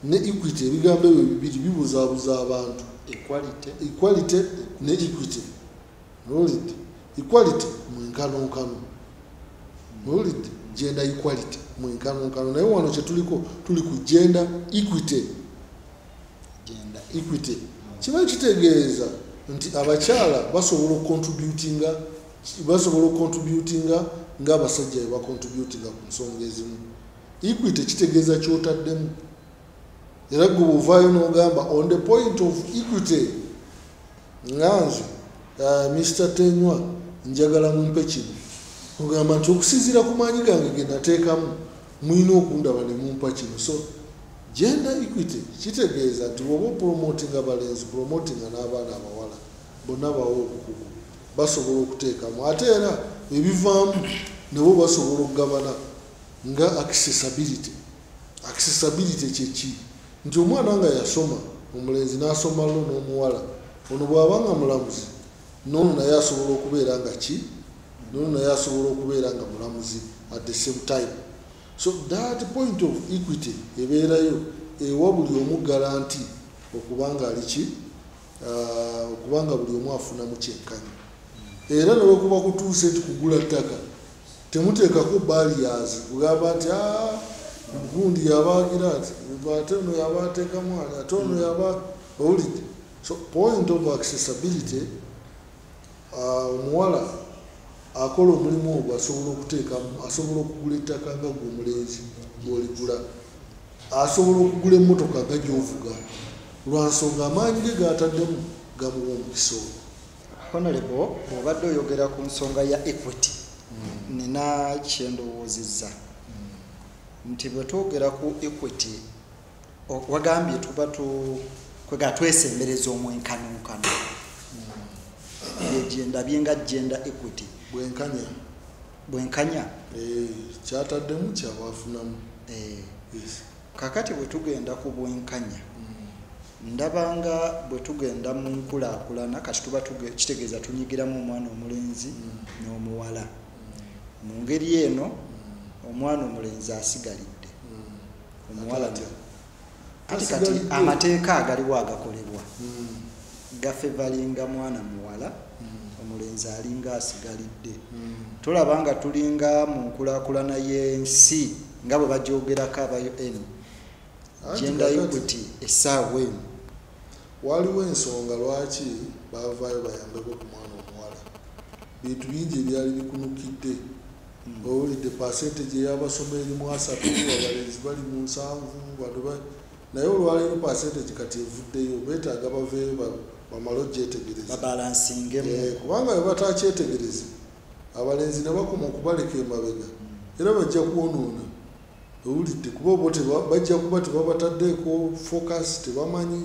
ne equity ebigambo ebyo bibiri bibuzaabuza abantu equality ne equity nolidde equality mwenkanonkano nolidde gender equality mwenkanonkano naye wano kyetuliko tuli ku gender equity kiba kitegeeza nti abakyala basobola okontributinga ng'abasajja bwe bakontributinga ku nsonga ezimu. Equity kitegeeza kyotaddemu era gwe bw'ovaayo n'ogamba on the point of equity nganze Mr. Tenywa njagala mumpe kino ogamba nti okusinziira ku maanyi gange ge nateekamu mulina okundaba ne mumpa kino. So gender equity kitegeeza nti bw'oba promotinga abalenzi promotinga n'abaana abawala bonna bawa obukugu basobola okuteekamu ate era ebivaamu nabo basobola okugabana nga accessibility kyeki nti omwana nga yasoma omulenzi n'asoma lo n'omuwala ono bw'abanga mulamuzi n'ono naye asobola okubeera nga n'ono naye asobola okubeera nga mulamuzi at the same time. So that point of equity ebeerayo ewa buli omu garanti okubanga okubanga buli omu afunamu kyenkanyi era ne bwekuba kutuuse nti kugula ttaka temuteekako barriers kugamba nti gundi yabaagira ati ate ono yaba ateekamu ani ate ono yaba owulidde. So point of accessibility omuwala akola omulimu ogwo asobola okugula ettaka nga gwe omulenzi bw'oligula, asobola okugula emmotoka nga gy'ovuga, lwa nsonga amaanyi ge g'ataddemu gamuwa omukisa ogwo. Honorable, obadde oyogera ku nsonga ya equity, nina kyendowoozezza nti bwe twogera ku equity wagambye tuba kwega twesembereza omwenkanunkano ndabye nga gender equity bwenkanya kyataddemu kyabafunamu. kakati bwe tugenda ku bwenkanya ndabanga bwe tugenda mu nkulaakulana kati tuba kitegeeza tunyigiramu omwana omulenzi n'omuwala. Mu ngeri eno omwana omulenzi asigalidde, omuwala ati kati amateeka agaliwo agakolebwa gafevalinga mwana muwala, omulenzi alinga asigalidde. Tulaba nga tulinga mu nkulaakulana y'ensi nga bwe bagyogerako aba UN gender equity essaawa eno. Waliwo ensonga lwaki baavaayo bayambeko ku mwana omuwala. Bintu bingi ebyali bikunukidde. Owulidde percentage ey'abasoma eri mu 3, abalenzi bali mu 7, naye olwaleero percentage kati evuddeyo. Beetaaga baveeyo bamale ogyetegereza babalansingemu, kubanga bwe batakyetegereze abalenzi ne bakoma okubaleka emabega era bajja kwonoona. Owulidde kuba obo bajja kuba tebabataddeeko focus, tebamanyi,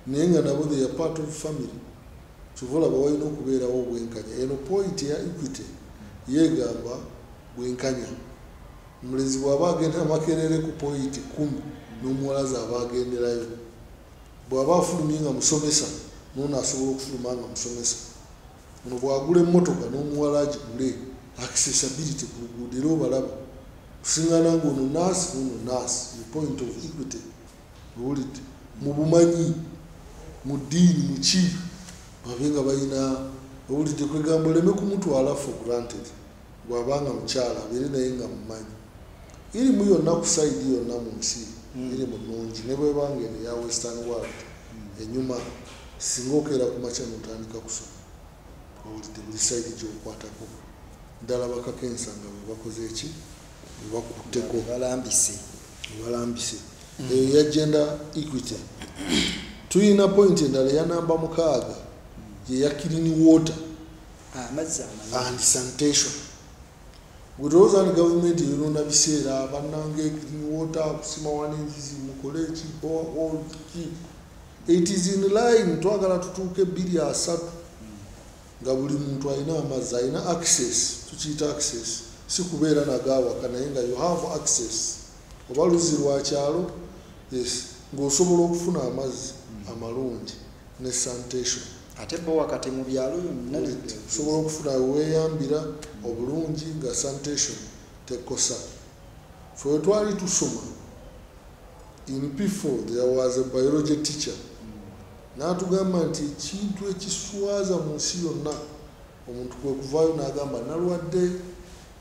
naye nga nabo they are part of family. Kyova olaba walina okubeerawo obwenkanya. Eno point ya equity yeegamba bwenkanya. Omulenzi bw'aba agenda amakerere ku point 10 n'omuwala zaaba agenderayo. Bw'aba afulumye nga musomesa n'ono asobola okufuluma nga musomesa. Ono bw'agula emmotoka n'omuwala agigule, accessibility ku luguudo era obalaba. Kusiŋŋana ng'ono naasi n'ono naasi. The point of equity. Owulidde mu bumanyi, mu ddiini, mu ki babe nga balina. Owulidde kwegamba oleme kumutwala for granted bw'abanga mukyala abeere naye nga mumanyi. Irimu yonna ku sayidi yonna mu nsi iri mulungi, ne bwebanga eno eya western world enyuma singa okeera ku makya n'otandika kusoma. Owulidde buli sayidi gy'okwatako ddala bakakensa nga bwe bakoze eki bwe bakutteko balambise. Eyo ya gender equity. Tuyina point endala eya namba 6 ye ya clean water and sanitation. Gutowooza ni gavumenti eronda biseera bannanga clean water kusima wanenzizi mukole eki ki. It is in line twagala tutuuke 2-3 nga buli muntu alina amazzi, alina access, tukiyita access, si kubeera nagaawaka naye nga you have access. Oba luzi lwa kyalo, yes, ng'osobola okufuna amazzi amalungi ne sanitation. Ate bo wakati mu byalo osobola okufuna weeyambira obulungi nga sanitation tekosa. Fwe twali tusoma in P4 there was a biology teacher n'atugamba nti ekintu ekiswaza mu nsi yonna omuntu kwe kuvaayo n'agamba nalwadde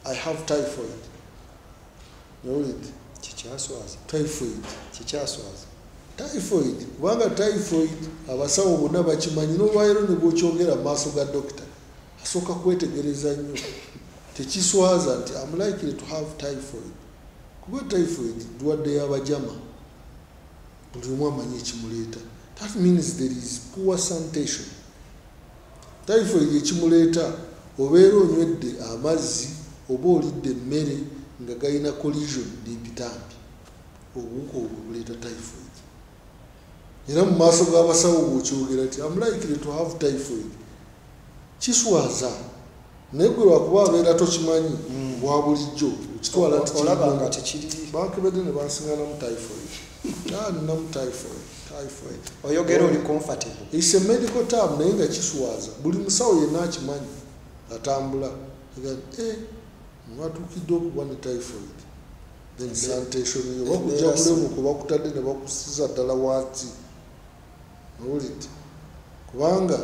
I have typhoid. Nolidde kikyaswaza typhoid kubanga typhoid abasawo bonna bakimanyi n'olwaleero ne bw'okyogera mu maaso ga dokita asooka kwetegereza nnyo. Tekiswaza nti I'm likely to have typhoid kuba typhoid ndwadde y'abajama, buli omu amanyi ekimuleeta. That means there is poor sanitation. Typhoid ekimuleeta obeera onywedde amazzi oba olidde emmere nga galina collision n'empitambi, obuwuka obwo buleeta typhoid. Era mu maaso g'abasawo bw'okyogera nti I'm likely to have typhoid kiswaza, naye gwe lwakuba abeera tokimanyi bwa bulijjo okitwala nti olaba nga tekiri. Bankebedde ne bansiŋŋana mu typhoid. Nina mu typhoid. Oyogera oli comfortable. It's a medical term naye nga kiswaza. Buli musawo yenna akimanyi atambula. Mwatuukidde okuba ne typhoid. Then sanitation yo bakujja kulemuka bakutadde ne bakusiza ddala wansi. Owulidde kubanga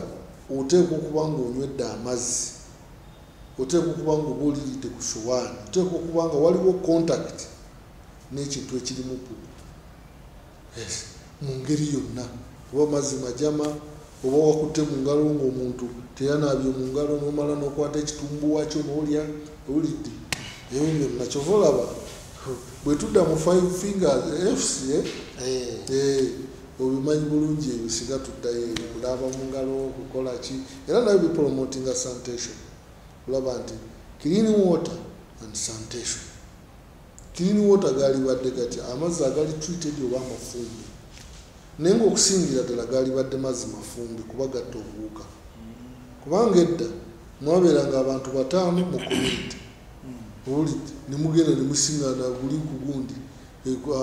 oteekwa okuba ng'onywedde amazzi, oteekwa okuba ng'oba oliridde ku sowaani, oteekwa okuba nga waliwo contact n'ekintu ekirimu mu ngeri yonna. Kuba amazzi majama, oba wakutte mu ngalo ng'omuntu teyanaabye mu ngalo n'omala n'okwata ekitumbuwa kyo n'olya owulidde ebyo byonna kyova olaba bwe tudda mu 5 fingers fc obimanyi bulungi ebyo singa tuddayo kulaba mu ngalo okukola ki era nayo bipromotinga sanitation olaba nti clean water and sanitation. Clean water gali badde kati amazzi agali treated oba amafumbi naye ng'okusingira ddala gali badde mazzi mafumbi kuba gatta obuwuka kubanga edda mwabeeranga abantu 5 mu community owulidde ne mugenda ne musingana guli ku gundi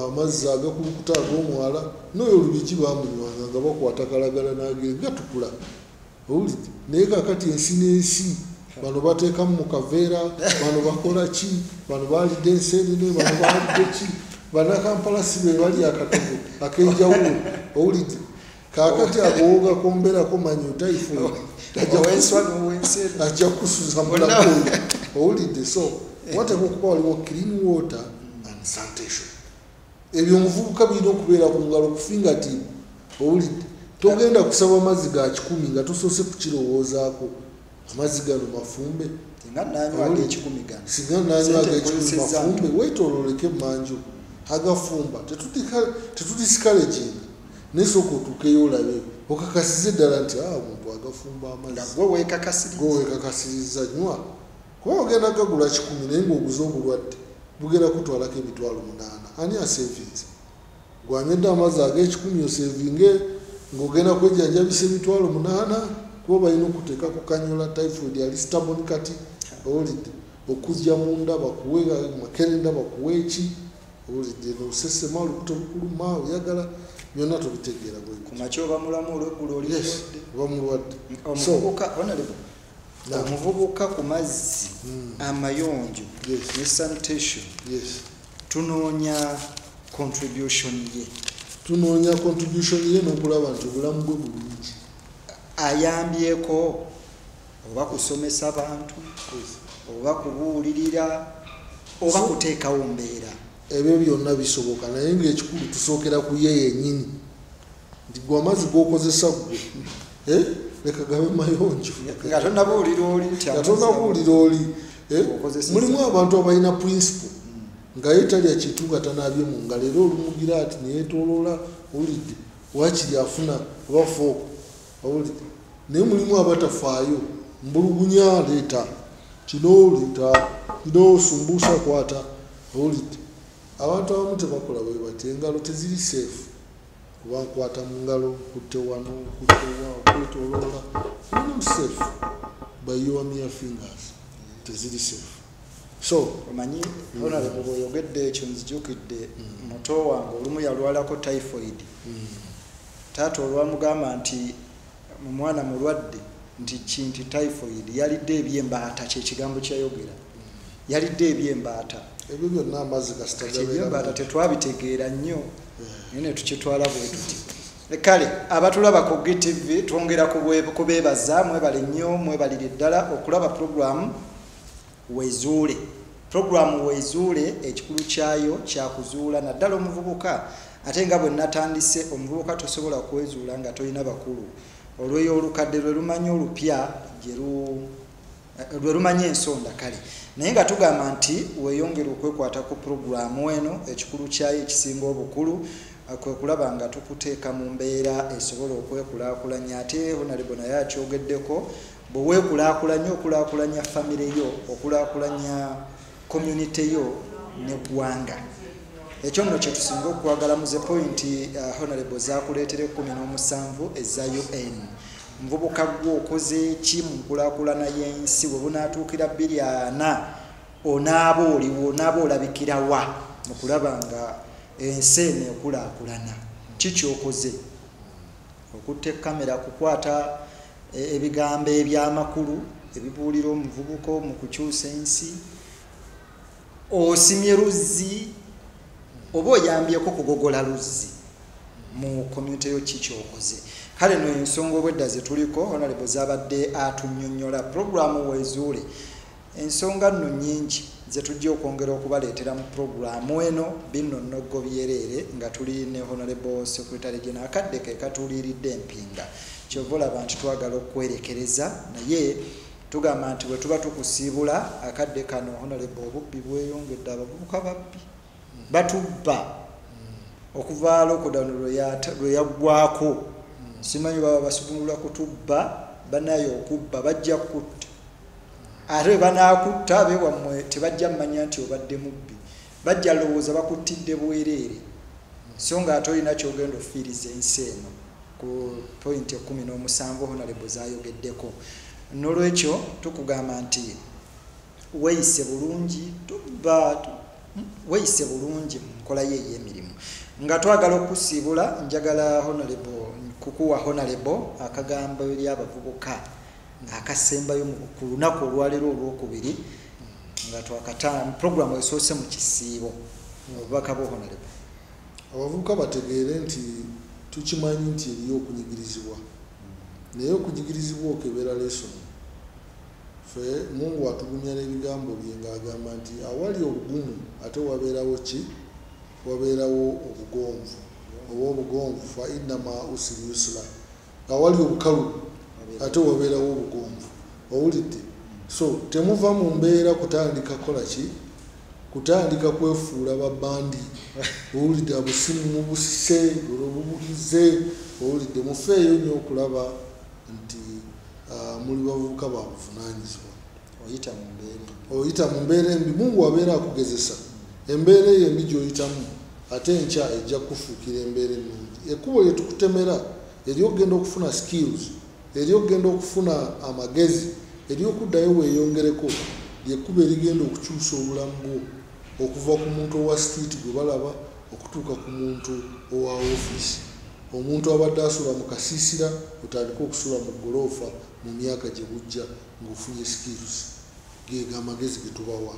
amazzi agakulukuta ag'omwala n'oyo olubiki baamunywanga nga bakwata kalagala n'agere gatukula owulidde naye kakati ensi n'ensi bano bateekamu mu kaveera bano bakola ki bano baalidde enseenene bano baalidde ki bannakampala si be bali akatogo ak'enjawulo owulidde kaakati agowoogako mbeerako manyi typhoid ajja kusuza mulakoyo owulidde so wateeka okuba waliwo clean water and sanitation ebyo omuvubuka birina okubeera ku ngalo ku fingertip owulidde togenda kusaba mazzi ga 10 nga tosoose kukirowoozaako amazzi gano mafumbe singa nanywa ag'ekikumi mafumbe weetoolooleko emanju agafumba tetudiscouraginga naye sooka otuukeyo olabe okakasize ddala nti omuntu agafumba amazzi gwe weekakasiriza nywa kuba ogenda gagula 10 naye ng'oguze obulwadde bugenda kutwalako emitwalo 8 ani asevinze gwanywedde amazzi ag'ekikumi osevinge ng'ogenda kwejjanjabisa emitwalo 8 kuba balina okuteeka ku kanyola typhoid ali stubborn kati owulidde okujja munda bakuwe makerenda bakuwe eki owulidde nosesema olubuto lukuluma oyagala byonna tobitegeera kumakya oba mulamu olweggulo oba mulwadde omuvubuka ku mazzi amayonjo ne sanitation tunoonya contribution ye n'okulaba nti obulamu bwe bulungi ayambyeko oba kusomesa abantu oba kubuulirira oba kuteekawo mbeera ebyo byonna bisoboka naye ng'ekikulu tusookera ku ye yennyini nti gwe amazzi g'okozesa gwe leka gabe mayonjo nga tonabuulira oli mulimu abantu abalina principle nga ye talya kintu nga tanaabye mu ngalo era olumugira ati neyeetooloola owulidde wakiri afuna bafo owulidde naye mulimu abatafaayo mbulugunya leeta kino sumbuusa kwata owulidde abantu abamu tebakola bwe bati engalo teziri safe kuba nkwata mu ngalo kutte wano kwetooloola not safe by your mere fingers teziri safe so omanyi honorable bw'oyogedde ekyo nzijukidde muto wange olumu yalwalako typhoid taata olwamugamba nti mwana mulwadde nti kinti typhoid yalidde ebyembaata kyekigambo kyayogera yalidde ebyembaata ebyo byonna amazzi gasitaebyembaata tetwabitegeera nnyo naye ne tukitwala bwe tuti kale abatulaba ku GTV twongera kubeebaza mwebale nnyo mwebalire ddala okulaba programu wezuule ekikulu kyayo kyakuzuula naddala omuvubuka ate nga bwe natandise omuvubuka tosobola kwezuula nga tolina bakulu olweyo olukadde lwe lumanyi olupya lwe lumanyi ensonda kale naye nga tugamba nti weeyongera okwekwata ku programu eno ekikulu kyayo ekisinga obukulu kwe kulaba nga tukuteeka mu mbeera esobola okwekulaakulanya ate honorable naye akyogeddeko bwe weekulaakulanya okulaakulanya famire yo okulaakulanya community yo neggwanga ekyo nno kye tusinga okwagala mu ze pointi honorable zaakuleetera 17 eza UN muvubuka gwe okoze ki mu nkulaakulana y'ensi bwe bunaatuukira 24 onaaba oliwo onaaba olabikira wa mu kulaba nga ensi eno ekulaakulana ki kyokoze okutta kamera kukwata ebigambo ebyamakulu ebibuulira omuvubuka mu kukyusa ensi osimye luzzi oba oyambyeko kugogola luzzi mu community yo ki kyokoze kale no ensonga obwedda ze tuliko honorable zabadde atunnyonnyola programu wezuule ensonga nno nnyingi ze tujja okwongera okubaleetera mu programu eno bino nnoggo byereere nga tuli ne honorable secretary general akadde ke katuuliridde empinga kyovola abantu twagala okwerekereza naye tugamba nti bwe tuba tukusiibula akadde kano honorable obubbi bweyongedde abavubuka babbi batubba okuva lockdown lwe yaggwako simanyi baba basubulula kutubba banayo okubba bajja kutta ate banakutta bewammwe tebajja mmanya nti obadde mubbi bajja lowooza bakuttidde bwereere so nga ate olina kyogenda ofiiriza ensi eno ku point 17 honorable zayogeddeko n'olwekyo tukugamba nti weeyise bulungi weeyise bulungi mu nkola ye ey'emirimu nga twagala okusiibula njagala honorable kukuwa honorable akagambo eri abavubuka akasembayo ku lunaku olwaleero olwokubiri nga twakatamu programu esoose mu kisiibo obubaka bwo honorable abavubuka bategeere nti tukimanyi nti eriyo okunyigirizibwa naye okunyigirizibwa okebera lesson fe Mungu atugumya n'ebigambo bye ng'agamba nti awali obugumu ate wabeerawo ki wabeerawo obugonvu oba obugonvu fa innama usri yusra awali obukalu ate wabeerawo obugonvu owulidde so temuva mu mbeera kutandika kola ki kutandika kwefuula babandi owulidde abusimu mubusise olobubulize owulidde mufeeyo nnyo okulaba nti muli bavubuka babuvunaanyizibwa oyita mu mbeera embi Mungu abeera akugezesa embeera eyo embi gy'oyitamu ate enkya ejja kufuukira embeera ennungi ekkubo lye tukutemera eryokugenda okufuna skills eryokugenda okufuna amagezi eryokuddayo weeyongereko lyekkubo erigenda okukyusa obulamu bwo okuva ku muntu owa street gwe balaba okutuuka ku muntu owa ofiisi omuntu abadde asula mu kasiisira otandika okusula mu goloofa mu myaka gye bujja ng'ofunye skills geega amagezi ge tubawa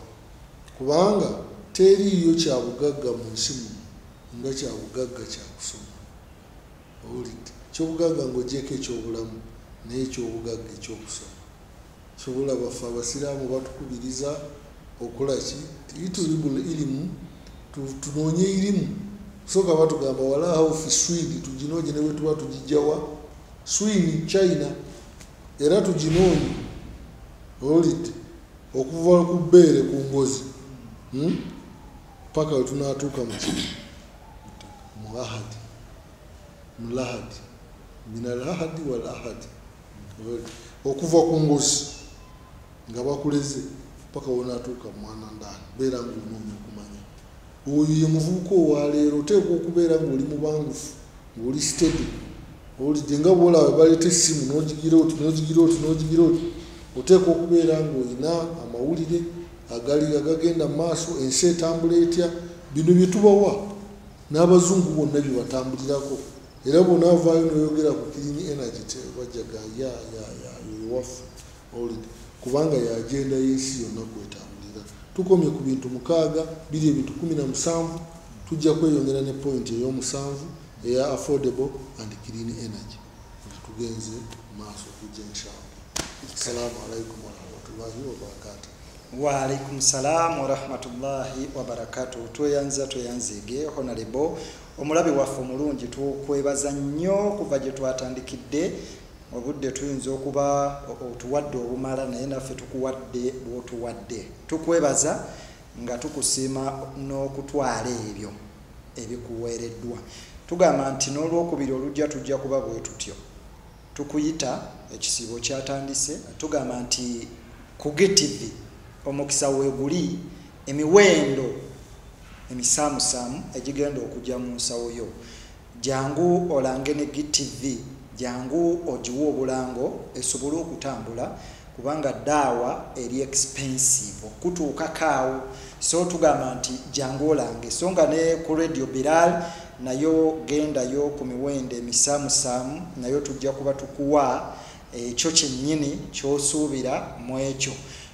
kubanga teriiyo kyabugagga mu nsi muno nga kyabugagga kyakusoma owulidde kyobugagga ng'ogyeko ekyobulamu naye ekyobugagga ekyokusoma kyobola baffe abasiraamu batukubiriza okola ki itulibul ilimu tunoonye irimu soka batugamba walaawo fi swidi tuginoonye ne bwe tuba tugijjawa swini China era tuginoonye owulidde okuva ku bbeere ku ngozi paka we tunaatuuka mu kiri mu ahadi mu lahadi minal ahadi wal ahadi okuva ku ngozi nga bakuleze paka wonaatuuka mwana ndaani beera ng'onoonya okumanya oyo ye muvubuka owaleero oteekwa okubeera ng'oli mubangufu ng'oli steady owulidde nga bwolaba baleeta essimu n'ogigira oti n'ogigira oti n'ogigira oti oteekwa okubeera ng'olina amawulire agagenda mu maaso ensi etambula etya bino bye tubawa n'abazungu bonna bye batambulirako era bonna avaayo n'oyogera ku clean energy tebajjaga yowaffe owulidde kubanga yagenda y'ensi yonna kwetambulira tukomye ku bintu 6 biri ebintu 17 tujja kweyongera ne point ey'omusanvu eya affordable and clean energy nga tugenze maaso kujja inshallah. Assalamu alaikum warahmatullahi wabarakatuh. Wa alaikum salam warahmatullahi wabarakatuh. Tweyanzege honorable omulabi waffe omulungi tukwebaza nnyo kuva gye twatandikidde obudde tuyinza okuba otuwadde obumala naye naffe tukuwadde bw'otuwadde tukwebaza nga tukusiima n'okutwala ebyo ebikuweereddwa tugamba nti n'olwokubiri olujja tujja kuba bwe tutyo tukuyita ekisiibo kyatandise tugamba nti ku GTV omukisa weeguli emiwendo emisaamusaamu egigenda okujja mu nsawo yo jangu olange ne GTV jangu ogiwa obulango esobole okutambula kubanga daawa eri expensive okutuuka kaawo so tugamba nti jangu olange so nga ne ku Radio Bilal nayo gendayo ku miwendo emisaamusaamu nayo tujja kuba tukuwa ekyo kyennyini kyosuubira mu ekyo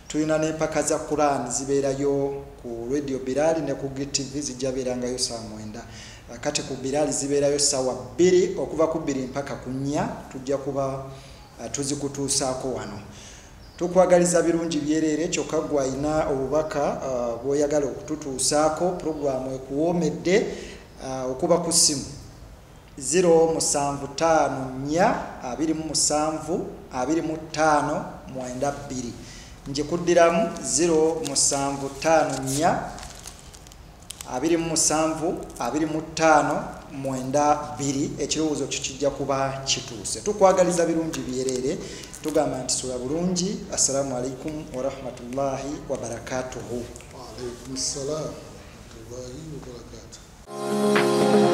tulina n'empaka za Quran zibeerayo ku Radio Bilal ne ku GTV zijja beerangayo saa 9 kati ku Bilal zibeerayo sawa 2 okuva ku 2 mpaka ku 4 tujja kuba tuzikutuusaako wano tukwagaliza birungi byerere kyokka gwayina obubaka bw'oyagala okututuusaako programu ekuwoomedde okuba ku ssimu 075 4 25 92. Njikuddiramu 075 4 25 92. Ekirowoozo kijja kuba kituuse. Tukwagaliza birungi byerere. Tugamba nti sula bulungi. Assalamu alaikum wa rahmatullahi wa barakatuhu. Wa alaikum assalam wa rahmatullahi wa barakatuhu.